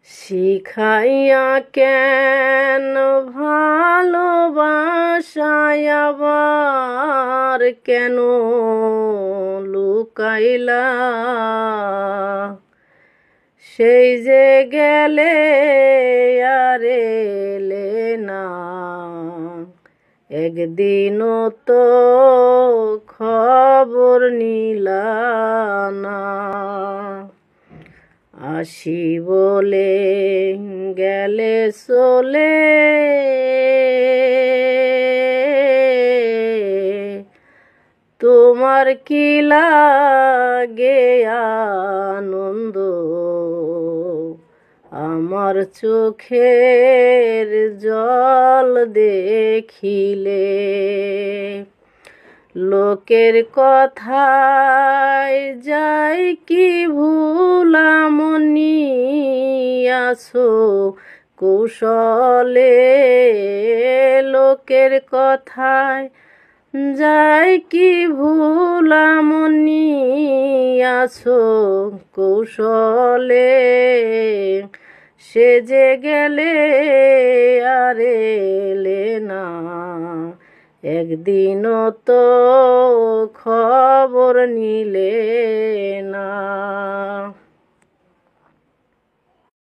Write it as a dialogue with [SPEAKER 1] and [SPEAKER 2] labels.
[SPEAKER 1] শিখাইয়া কেন ভালোবাসায় আবার কেন লুকাইলা? সেই যে গেলে আর এলে না, একদিনও তো খবর নিলা না। আসি বলে গেলে চলে, তোমার কি লাগে আনন্দ? আমার চোখের জল দেখিলে লোকের কথায় যাই কি ভুলামনি, আসো কৌশলে। লোকের কথায় যাই কি ভুলামনি, আসো কৌশলে। সে যে গেলে আর এলে না, একদিনও তো খবর নিলে না।